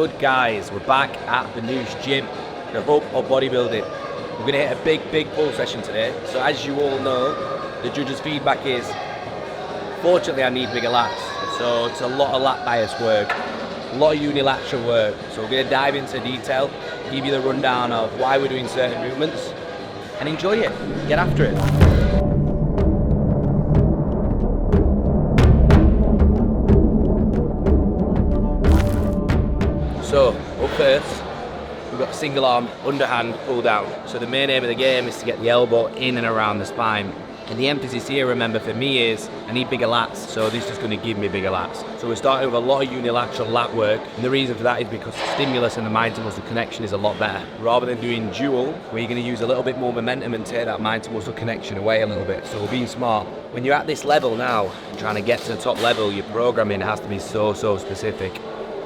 good, guys? We're back at the Noosh gym, the hub of bodybuilding. We're going to hit a big pull session today. So as you all know, the judges' feedback is, fortunately I need bigger lats. So it's a lot of lat bias work, a lot of unilateral work. So we're going to dive into detail, give you the rundown of why we're doing certain movements, and enjoy it. Get after it. So, up first, we've got a single arm underhand pull down. So the main aim of the game is to get the elbow in and around the spine. And the emphasis here, remember, for me is, I need bigger lats, so this is going to give me bigger lats. So we're starting with a lot of unilateral lat work, and the reason for that is because the stimulus and the mind to muscle connection is a lot better. Rather than doing dual, where you're going to use a little bit more momentum and take that mind to muscle connection away a little bit. So we're being smart. When you're at this level now, trying to get to the top level, your programming has to be so specific.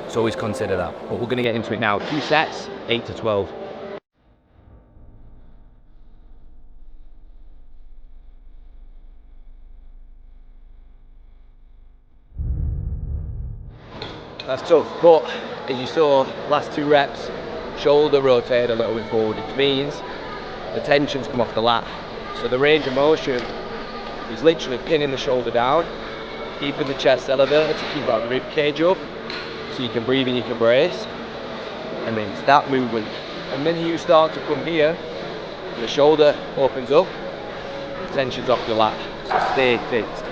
So always consider that. But we're going to get into it now. 2 sets, 8 to 12. That's tough, but as you saw, last 2 reps, shoulder rotated a little bit forward, which means the tension's come off the lat. So the range of motion is literally pinning the shoulder down, keeping the chest elevated to keep that rib cage up, so you can breathe and you can brace, and then it's that movement. And then you start to come here, the shoulder opens up, tension's off your lat, so stay fixed.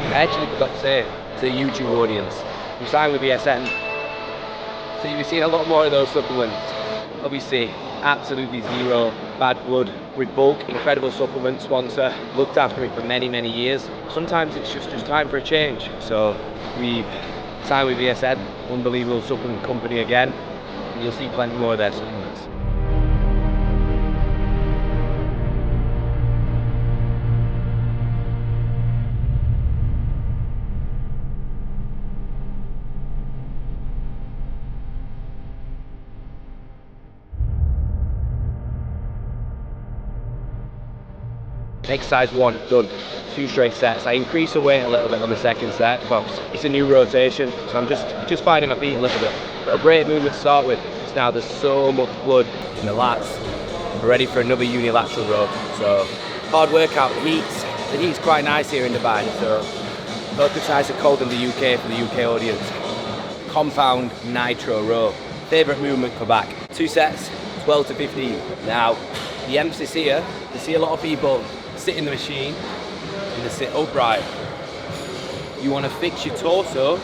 I actually forgot to say to the YouTube audience, I'm signed with BSN, so you'll be seeing a lot more of those supplements. Obviously, absolutely zero bad blood with Bulk, incredible supplement sponsor, looked after me for many years. Sometimes it's just time for a change. So we've signed with BSN, unbelievable supplement company again, and you'll see plenty more of their supplements. Exercise 1, done. 2 straight sets. I increase the weight a little bit on the second set. Well, it's a new rotation, so I'm just finding my feet a little bit. But a great movement to start with. It's now there's so much blood in the lats. We're ready for another unilateral row. So hard workout. The heat's quite nice here in Dubai. So not as nice and cold in the UK for the UK audience. Compound Nitro Row. Favorite movement for back. 2 sets, 12 to 15. Now the emphasis here, you see a lot of people sit in the machine and they sit upright. You want to fix your torso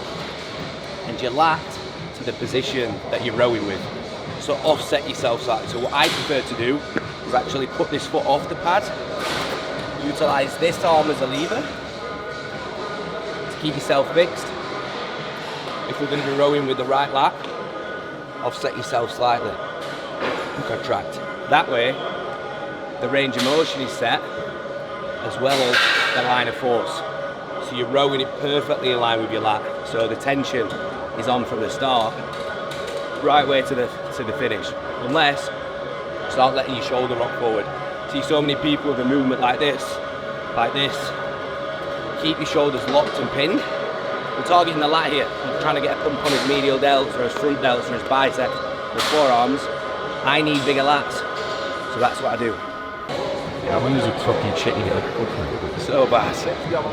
and your lat to the position that you're rowing with. So offset yourself slightly. So what I prefer to do is actually put this foot off the pad, utilize this arm as a lever to keep yourself fixed. If we're going to be rowing with the right lat, offset yourself slightly and contract. That way, the range of motion is set, as well as the line of force. So you're rowing it perfectly in line with your lat. So the tension is on from the start, right way to the finish. Unless you start letting your shoulder rock forward. See so many people with a movement like this. Keep your shoulders locked and pinned. We're targeting the lat here. We're trying to get a pump on his medial delts or his front delts or his biceps or forearms. I need bigger lats. So that's what I do. Yeah, what music's fucking shit you get? So bad.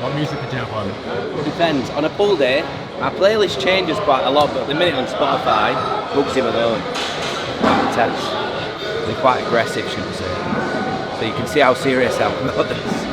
What music did you have on? It depends. On a pull day, my playlist changes quite a lot, but at the minute on Spotify, Bugsy Malone. Quite intense. They're quite aggressive, should we say. So you can see how serious I am about this.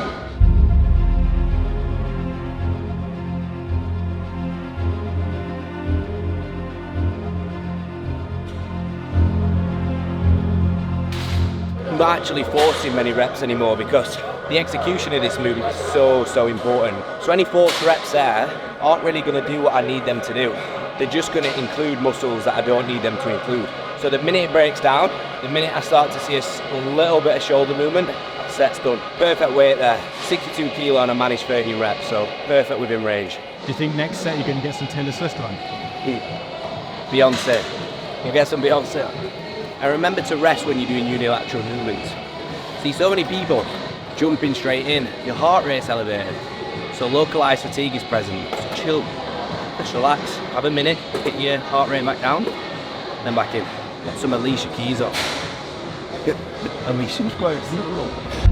I'm not actually forcing many reps anymore because the execution of this movement is so important. So any forced reps there aren't really going to do what I need them to do. They're just going to include muscles that I don't need them to include. So the minute it breaks down, the minute I start to see a little bit of shoulder movement, set's done. Perfect weight there, 62 kilo and I managed 30 reps, so perfect within range. Do you think next set you're going to get some Taylor Swift on? Beyonce. You get some Beyonce. And remember to rest when you're doing unilateral movements. See, so many people jumping straight in, your heart rate's elevated. So localized fatigue is present. So chill, just relax, have a minute, get your heart rate back down, then back in. Get some Alicia Keys off. Alicia Keys.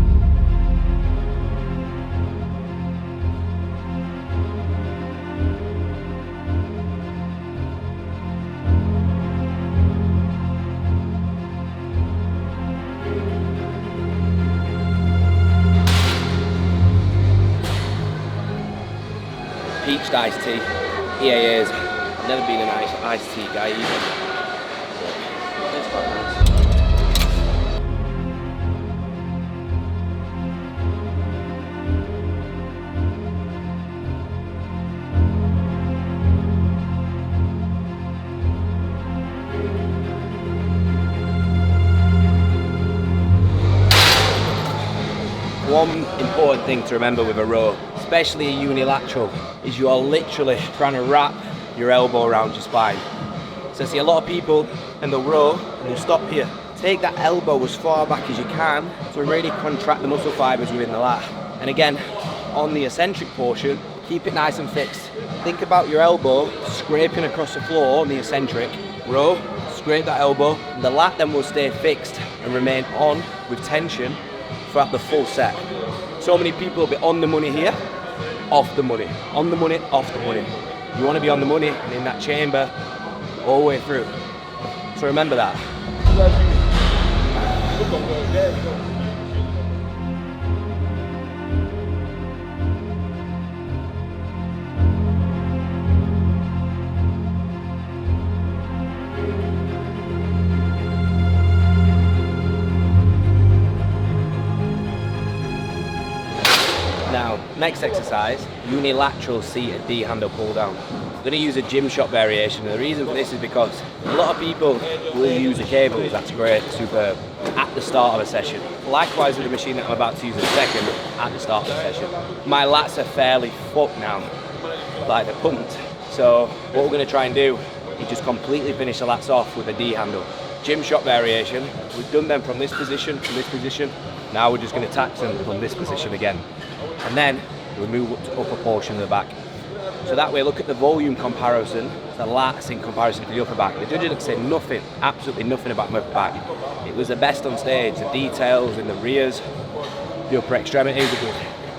Peached iced tea, EAAs. I've never been an iced tea guy either. It's quite nice. One important thing to remember with a row, especially a unilateral, is you are literally trying to wrap your elbow around your spine. So I see a lot of people in the row and they'll stop here. Take that elbow as far back as you can to really contract the muscle fibers within the lat. And again, on the eccentric portion, keep it nice and fixed. Think about your elbow scraping across the floor on the eccentric. Row, scrape that elbow, and the lat then will stay fixed and remain on with tension throughout the full set. So many people will be on the money here, off the money, on the money, off the money. You want to be on the money and in that chamber all the way through. So remember that. Now, next exercise, unilateral seated D handle pull down. I'm going to use a gym shot variation, and the reason for this is because a lot of people will use the cables, that's great, superb, at the start of a session. Likewise with the machine that I'm about to use in a second, at the start of the session. My lats are fairly fucked now, like they're pumped. So what we're going to try and do is just completely finish the lats off with a D handle. Gym shot variation, we've done them from this position to this position. Now we're just going to tax them from this position again. And then we move up to upper portion of the back. So that way, look at the volume comparison, the lats in comparison to the upper back. The judges say nothing, absolutely nothing about my upper back. It was the best on stage, the details in the rears, the upper extremities,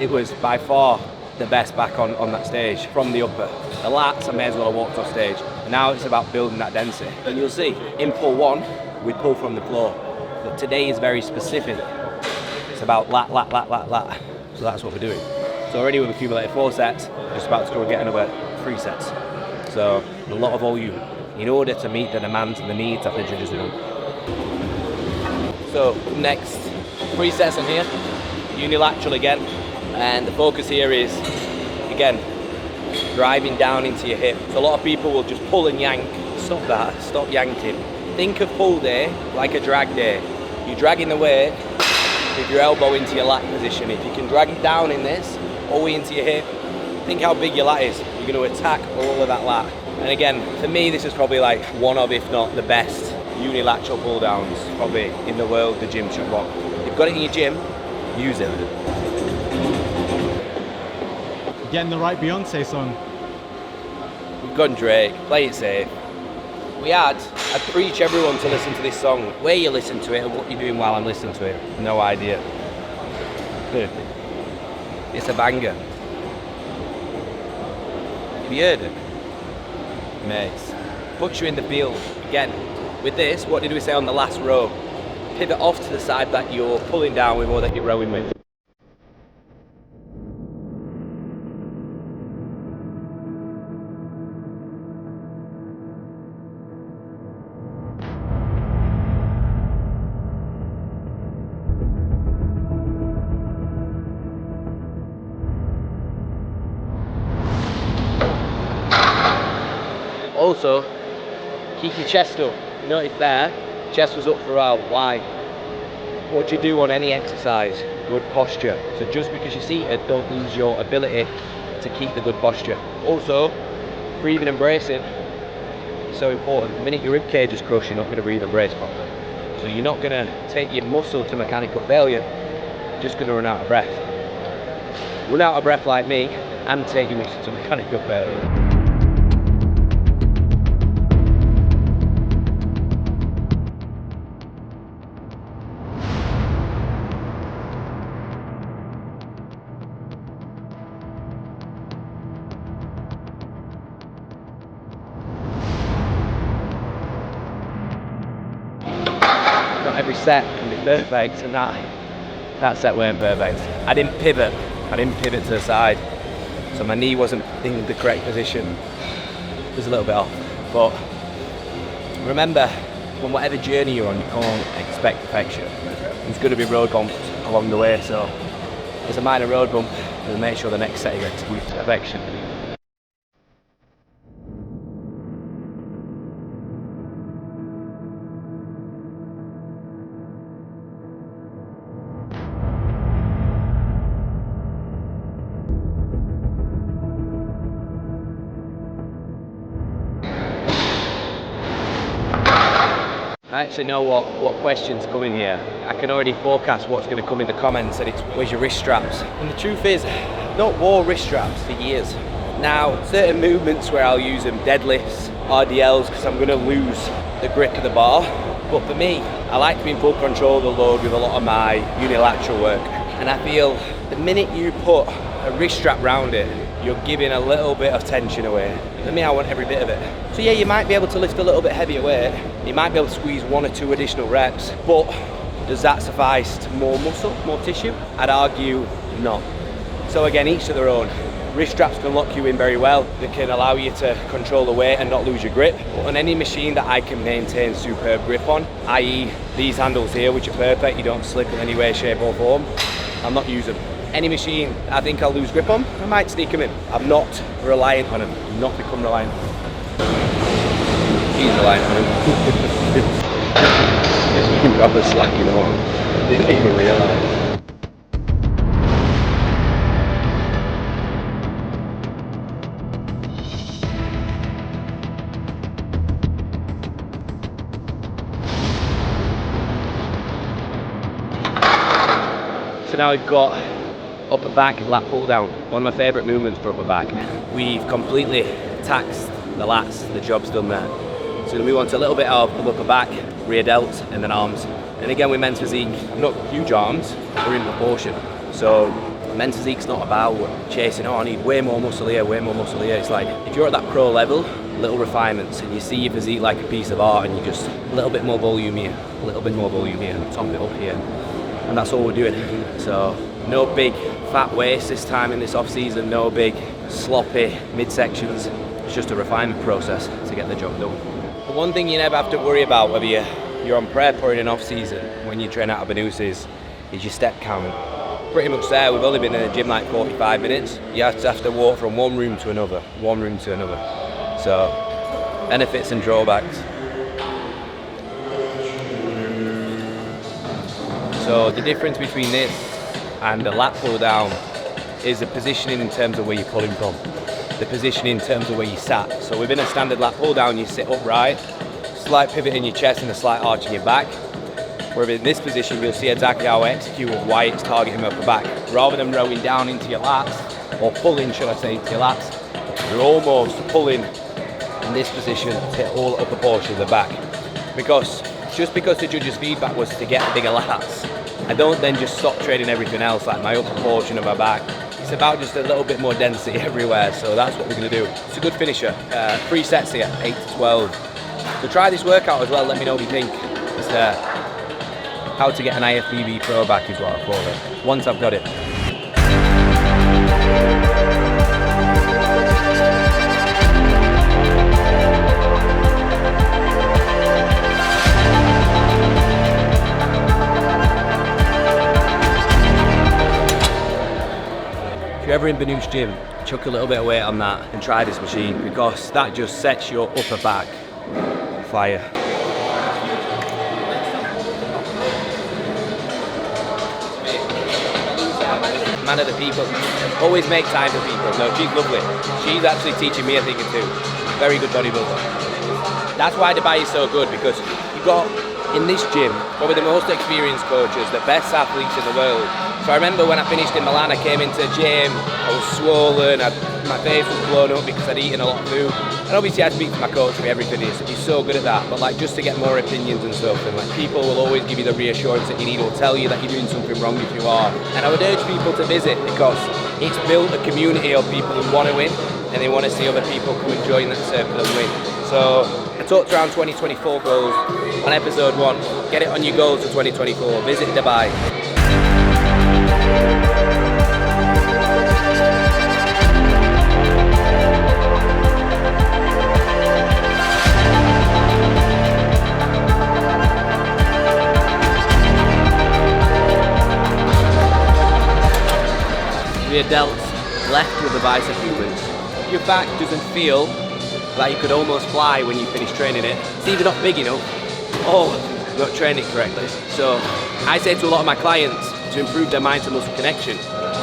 it was by far the best back on that stage from the upper. The lats, I may as well have walked off stage. And now it's about building that density. And you'll see, in pull one, we pull from the floor. But today is very specific. It's about lat, lat, lat, lat, lat. So that's what we're doing. So already we've accumulated 4 sets, just about to go and get another 3 sets. So a lot of volume in order to meet the demands and the needs that the judges want. So next, 3 sets in here, unilateral again. And the focus here is, again, driving down into your hip. So a lot of people will just pull and yank. Stop that, stop yanking. Think of pull day like a drag day. You're dragging the weight with your elbow into your lat position. If you can drag it down in this, all the way into your hip, think how big your lat is. You're going to attack all of that lat. And again, for me, this is probably like one of, if not the best, unilateral pull downs probably in the world, the gym shot rock. If you've got it in your gym, use it. Getting the right Beyonce song. We've gone Drake, play it safe. I preach everyone to listen to this song. Where you listen to it and what you're doing while I'm listening to it, no idea. It's a banger. Have you heard it? Mates. Puts you in the field. Again, with this, what did we say on the last row? Pivot off to the side that you're pulling down with or that you're rowing with. Also, keep your chest up. You notice there, chest was up for a while. Why? What do you do on any exercise? Good posture. So just because you're seated, don't lose your ability to keep the good posture. Also, breathing and bracing. so important. The minute your rib cage is crushed, you're not going to breathe and brace properly. So you're not going to take your muscle to mechanical failure, you're just going to run out of breath. Run out of breath like me, and take your muscle to mechanical failure. Not every set can be perfect, and that set weren't perfect. I didn't pivot to the side, so my knee wasn't in the correct position. It was a little bit off, but remember, on whatever journey you're on, you can't expect perfection. There's going to be road bumps along the way, so there's a minor road bump, and make sure the next set you execute to perfection. I actually know what questions come in here. I can already forecast what's going to come in the comments, and it's, where's your wrist straps? And the truth is, I've not wore wrist straps for years. Now, certain movements where I'll use them, deadlifts, RDLs, because I'm going to lose the grip of the bar. But for me, I like to be in full control of the load with a lot of my unilateral work. And I feel the minute you put a wrist strap around it, you're giving a little bit of tension away. For me, I want every bit of it. So yeah, you might be able to lift a little bit heavier weight. You might be able to squeeze 1 or 2 additional reps, but does that suffice to more muscle, more tissue? I'd argue not. So again, each to their own. Wrist straps can lock you in very well. They can allow you to control the weight and not lose your grip. But on any machine that I can maintain superb grip on, i.e. these handles here, which are perfect, you don't slip in any way, shape or form, I'm not using them. Any machine I think I'll lose grip on, I might sneak them in. I'm not reliant on them. Do not become reliant on them. He's reliant on them. It's been proper slacking on. Didn't even realise. So now we've got upper back lat pull down, one of my favourite movements for upper back. We've completely taxed the lats, the job's done there. So we want a little bit of upper back, rear delts, and then arms. And again, with men's physique, not huge arms, we're in proportion. So men's physique's not about chasing, oh I need way more muscle here, way more muscle here. It's like, if you're at that pro level, little refinements, and you see your physique like a piece of art, and you just, a little bit more volume here, a little bit more volume here, and top it up here. And that's all we're doing. So no big fat waist this time in this off season, no big sloppy midsections. It's just a refinement process to get the job done. The one thing you never have to worry about, whether you're on prep or in an off season, when you train out of Banus, is your step count. Pretty much there. We've only been in the gym like 45 minutes. You have to walk from one room to another, one room to another. So benefits and drawbacks. So the difference between this and a lat pull down is the positioning in terms of where you're pulling from. The positioning in terms of where you sat. So within a standard lat pull down, you sit upright, slight pivot in your chest and a slight arch in your back. Whereas in this position, you'll see exactly how I execute why it's targeting my upper back. Rather than rowing down into your lats, or pulling, should I say, into your lats, you're almost pulling in this position to hit all upper portion of the back. Because just because the judge's feedback was to get bigger lats, I don't then just stop training everything else, like my upper portion of my back. It's about just a little bit more density everywhere, so that's what we're going to do. It's a good finisher. 3 sets here, 8 to 12. So try this workout as well, let me know what you think. It's how to get an IFBB Pro back is what I call it, once I've got it. If you're ever in Banus gym, chuck a little bit of weight on that and try this machine, because that just sets your upper back on fire. Man of the people, always make time for people. No, she's lovely. She's actually teaching me a thing or two. Very good bodybuilder. That's why Dubai is so good, because you've got, in this gym, probably the most experienced coaches, the best athletes in the world. So I remember when I finished in Milan, I came into the gym, I was swollen, my face was blown up because I'd eaten a lot of food. And obviously I speak to my coach for everything, he's so good at that, but like just to get more opinions and stuff, and like people will always give you the reassurance that you need, or tell you that you're doing something wrong if you are. And I would urge people to visit, because it's built a community of people who want to win, and they want to see other people come and join that circle and win. So I talked around 2024 goals on episode 1. Get it on your goals for 2024. Visit Dubai. Rear delts left with the bicep movements. Your back doesn't feel like you could almost fly when you finish training it. It's either not big enough or not training correctly. So I say to a lot of my clients to improve their mind to muscle connection,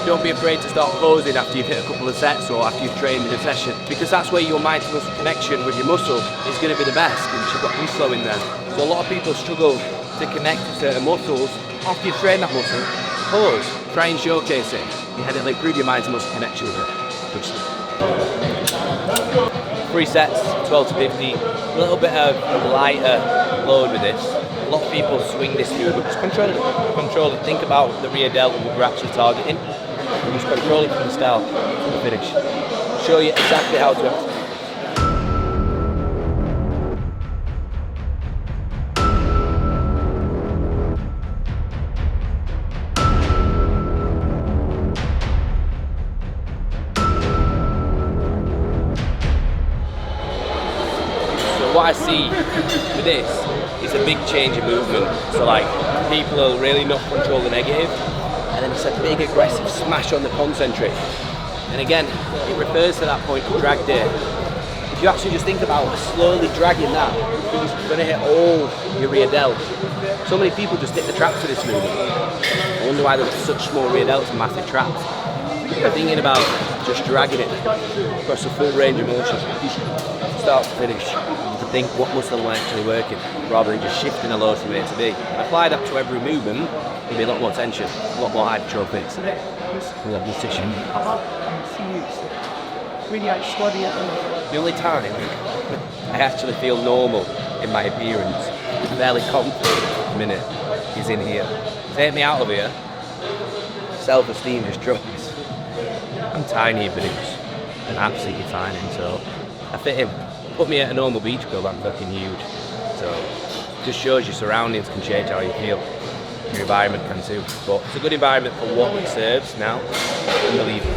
don't be afraid to start posing after you've hit a couple of sets or after you've trained in a session, because that's where your mind to muscle connection with your muscle is going to be the best, because you've got blood flow in there. So a lot of people struggle to connect to certain muscles after you've trained that muscle. Pose, try and showcase it. And it'll improve your mind to muscle connection with it. 3 sets, 12 to 50, a little bit of lighter load with this. A lot of people swing this through, but just control it. Control it. Think about the rear delt and what we're actually targeting. And just control it from the start to the finish. Show you exactly how to execute. What I see with this is a big change in movement. So like people will really not control the negative, and then it's a big aggressive smash on the concentric. And again, it refers to that point of drag day. If you actually just think about slowly dragging that, it's going to hit all your rear delts. So many people just hit the traps with this movement. I wonder why there's such small rear delts and massive traps. I'm thinking about just dragging it across the full range of motion, start to finish, to think what muscle am I actually working, rather than just shifting a load from A to B. Apply that to every movement, there'll be a lot more tension, a lot more hypertrophies. Position. Really like squatty at the moment. The only time I actually feel normal in my appearance, fairly confident minute, is in here. Take me out of here, self-esteem just drops. I'm tiny, but it's absolutely tiny, so I fit in. Put me at a normal beach club, I'm fucking huge. So just shows your surroundings can change how you feel. Your environment can too. But it's a good environment for what it serves now. Unbelievable.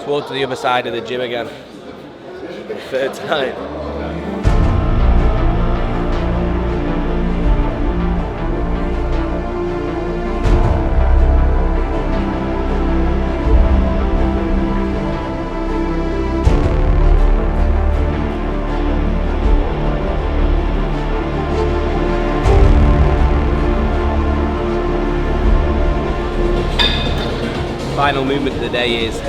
Walk to the other side of the gym again. Third time. Final movement of the day is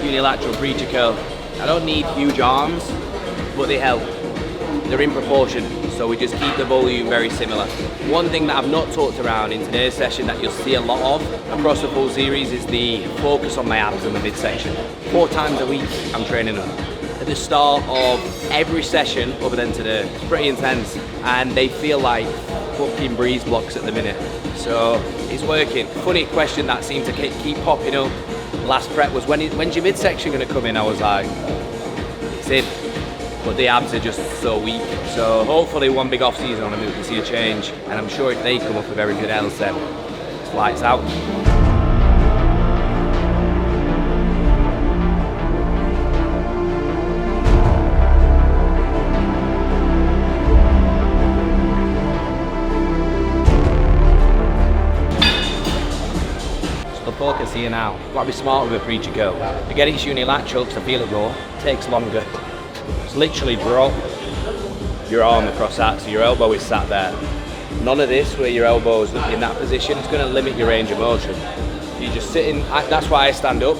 unilateral preacher curl. I don't need huge arms, but they help. They're in proportion, so we just keep the volume very similar. One thing that I've not talked around in today's session that you'll see a lot of across the full series is the focus on my abs in the midsection. 4 times a week I'm training them. At the start of every session, other than today, it's pretty intense, and they feel like fucking breeze blocks at the minute. So it's working. Funny question that seemed to keep popping up. Last prep was, when's your midsection going to come in? I was like, it's in, but the abs are just so weak. So hopefully one big off season on them we can see a change, and I'm sure if they come up with everything else, then it's lights out. So the focus See you now. Gotta be smart with a preacher curl. Again, it's unilateral because I feel it raw. It takes longer. Just literally drop your arm across that so your elbow is sat there. None of this where your elbow is in that position. It's going to limit your range of motion. You're just sitting, that's why I stand up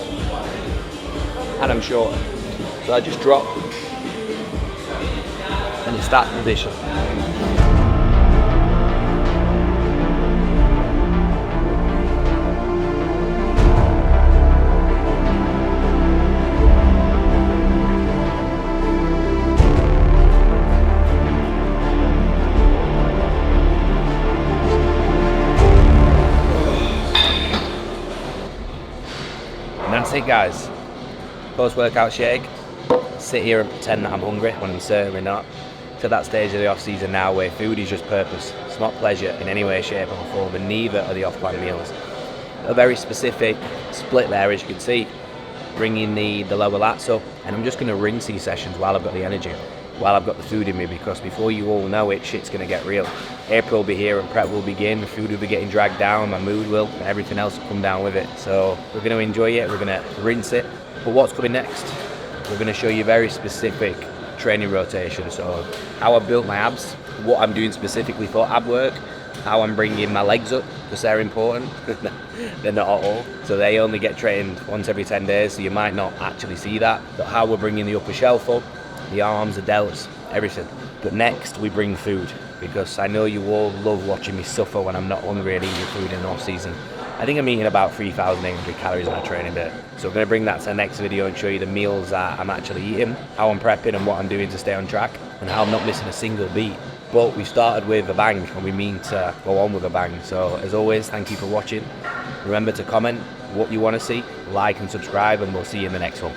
and I'm shorter. So I just drop and it's that position. That's it, guys. Post-workout shake. Sit here and pretend that I'm hungry when I'm certainly not. To that stage of the off-season now where food is just purpose. It's not pleasure in any way, shape or form, and neither are the off-plan meals. A very specific split there, as you can see. Bringing the lower lats up, and I'm just going to rinse these sessions while I've got the energy, while I've got the food in me, because before you all know it, shit's going to get real. April will be here and prep will begin, the food will be getting dragged down, my mood will, and everything else will come down with it. So we're going to enjoy it, we're going to rinse it. But what's coming next? We're going to show you very specific training rotation. So how I've built my abs, what I'm doing specifically for ab work, how I'm bringing my legs up, because they're important. They're not at all. So they only get trained once every 10 days, so you might not actually see that. But how we're bringing the upper shelf up, the arms, the delts, everything. But next we bring food, because I know you all love watching me suffer when I'm not hungry and eating food in the off season. I think I'm eating about 3,800 calories on a training day. So I'm going to bring that to the next video and show you the meals that I'm actually eating, how I'm prepping and what I'm doing to stay on track, and how I'm not missing a single beat. But we started with a bang and we mean to go on with a bang. So as always, thank you for watching. Remember to comment what you want to see, like and subscribe, and we'll see you in the next one.